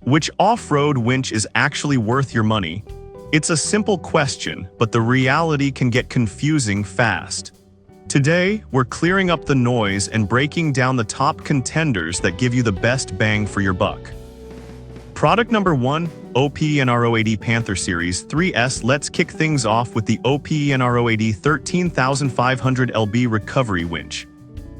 Which off-road winch is actually worth your money? It's a simple question, but the reality can get confusing fast. Today, we're clearing up the noise and breaking down the top contenders that give you the best bang for your buck. Product number 1, OPENR080 Panther Series 3S. Let's kick things off with the OPENR080 13500 lb recovery winch.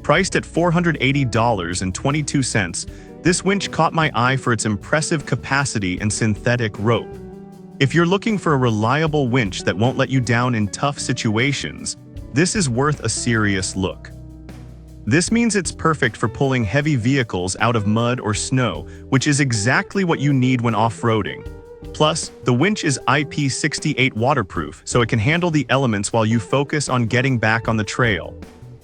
Priced at $480.22, this winch caught my eye for its impressive capacity and synthetic rope. If you're looking for a reliable winch that won't let you down in tough situations, this is worth a serious look. This means it's perfect for pulling heavy vehicles out of mud or snow, which is exactly what you need when off-roading. Plus, the winch is IP68 waterproof, so it can handle the elements while you focus on getting back on the trail.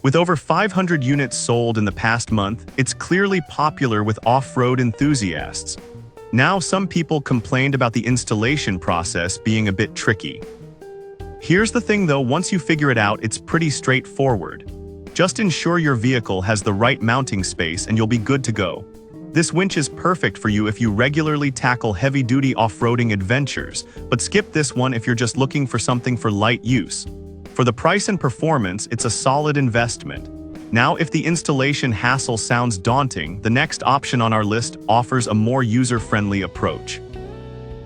With over 500 units sold in the past month, it's clearly popular with off-road enthusiasts. Now, some people complained about the installation process being a bit tricky. Here's the thing though, once you figure it out, it's pretty straightforward. Just ensure your vehicle has the right mounting space and you'll be good to go. This winch is perfect for you if you regularly tackle heavy-duty off-roading adventures, but skip this one if you're just looking for something for light use. For the price and performance, it's a solid investment. Now, if the installation hassle sounds daunting, the next option on our list offers a more user-friendly approach.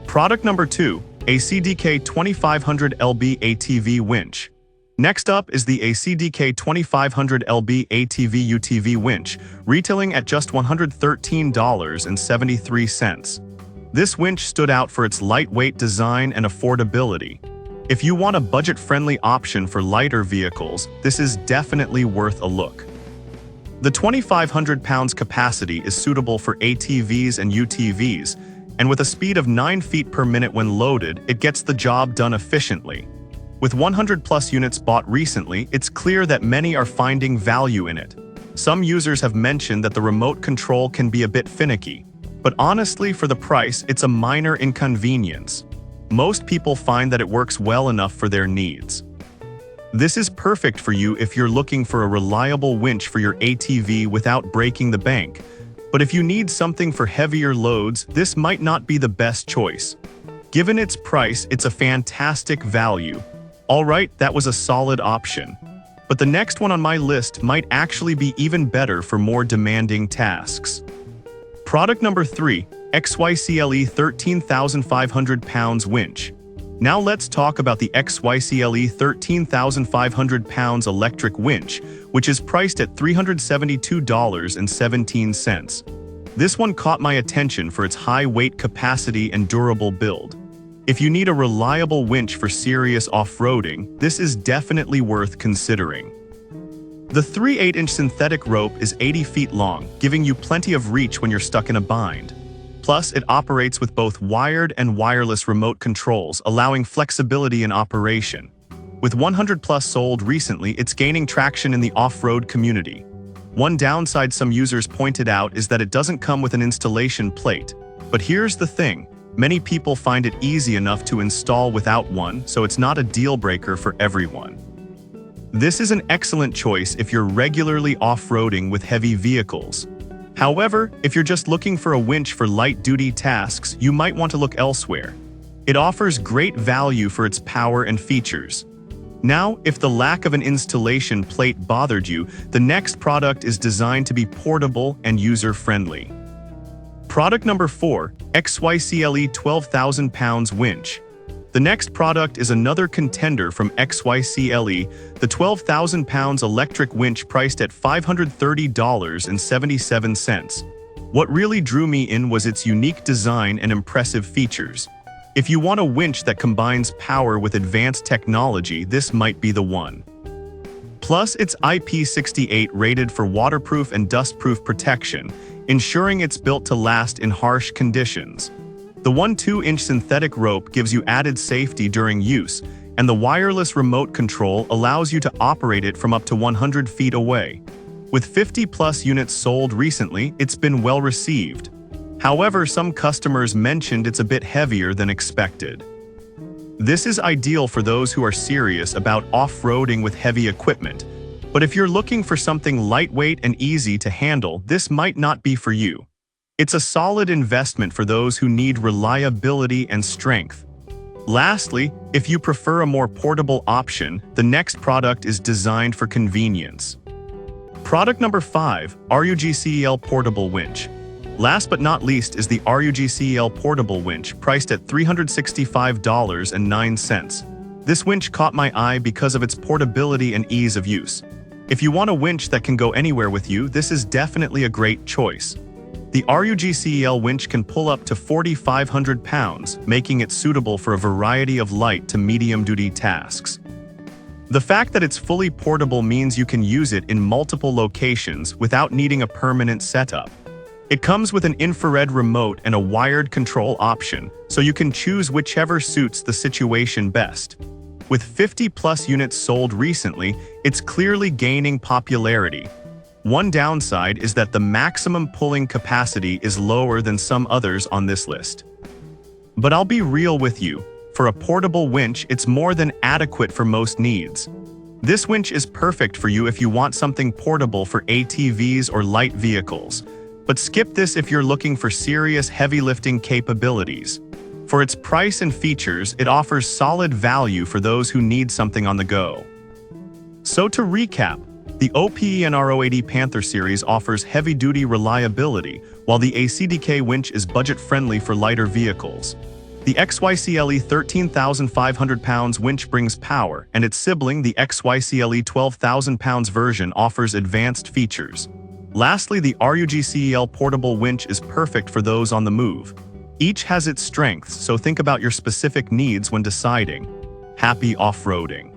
Product number 2, ACDK 2500 lb ATV winch. Next up is the ACDK 2500 lb ATV UTV winch, retailing at just $113.73. This winch stood out for its lightweight design and affordability. If you want a budget-friendly option for lighter vehicles, this is definitely worth a look. The 2,500 pounds capacity is suitable for ATVs and UTVs, and with a speed of 9 feet per minute when loaded, it gets the job done efficiently. With 100+ units bought recently, it's clear that many are finding value in it. Some users have mentioned that the remote control can be a bit finicky, but honestly, for the price, it's a minor inconvenience. Most people find that it works well enough for their needs. This is perfect for you if you're looking for a reliable winch for your ATV without breaking the bank. But if you need something for heavier loads, this might not be the best choice. Given its price, it's a fantastic value. Alright, that was a solid option. But the next one on my list might actually be even better for more demanding tasks. Product number 3, XYCLE 13,500 pounds winch. Now let's talk about the XYCLE 13,500 pounds electric winch, which is priced at $372.17. This one caught my attention for its high weight capacity and durable build. If you need a reliable winch for serious off-roading, this is definitely worth considering. The 3/8-inch synthetic rope is 80 feet long, giving you plenty of reach when you're stuck in a bind. Plus, it operates with both wired and wireless remote controls, allowing flexibility in operation. With 100+ sold recently, it's gaining traction in the off-road community. One downside some users pointed out is that it doesn't come with an installation plate. But here's the thing, many people find it easy enough to install without one, so it's not a deal-breaker for everyone. This is an excellent choice if you're regularly off-roading with heavy vehicles. However, if you're just looking for a winch for light-duty tasks, you might want to look elsewhere. It offers great value for its power and features. Now, if the lack of an installation plate bothered you, the next product is designed to be portable and user-friendly. Product number 4, XYCLE 12,000 pounds winch. The next product is another contender from XYCLE, the 12,000 pounds electric winch priced at $530.77. What really drew me in was its unique design and impressive features. If you want a winch that combines power with advanced technology, this might be the one. Plus, it's IP68 rated for waterproof and dustproof protection, ensuring it's built to last in harsh conditions. The 2-inch synthetic rope gives you added safety during use, and the wireless remote control allows you to operate it from up to 100 feet away. With 50+ units sold recently, it's been well received. However, some customers mentioned it's a bit heavier than expected. This is ideal for those who are serious about off-roading with heavy equipment, but if you're looking for something lightweight and easy to handle, this might not be for you. It's a solid investment for those who need reliability and strength. Lastly, if you prefer a more portable option, the next product is designed for convenience. Product number 5, RUGCEL Portable Winch. Last but not least is the RUGCEL Portable Winch, priced at $365.09. This winch caught my eye because of its portability and ease of use. If you want a winch that can go anywhere with you, this is definitely a great choice. The RUGCEL winch can pull up to 4,500 pounds, making it suitable for a variety of light to medium-duty tasks. The fact that it's fully portable means you can use it in multiple locations without needing a permanent setup. It comes with an infrared remote and a wired control option, so you can choose whichever suits the situation best. With 50+ units sold recently, it's clearly gaining popularity. One downside is that the maximum pulling capacity is lower than some others on this list. But I'll be real with you, for a portable winch, it's more than adequate for most needs. This winch is perfect for you if you want something portable for ATVs or light vehicles, but skip this if you're looking for serious heavy lifting capabilities. For its price and features, it offers solid value for those who need something on the go. So to recap, the OPENR080 Panther series offers heavy-duty reliability, while the ACDK winch is budget-friendly for lighter vehicles. The XYCLE 13,500 pounds winch brings power, and its sibling, the XYCLE 12,000 pounds version, offers advanced features. Lastly, the RUGCEL portable winch is perfect for those on the move. Each has its strengths, so think about your specific needs when deciding. Happy off-roading!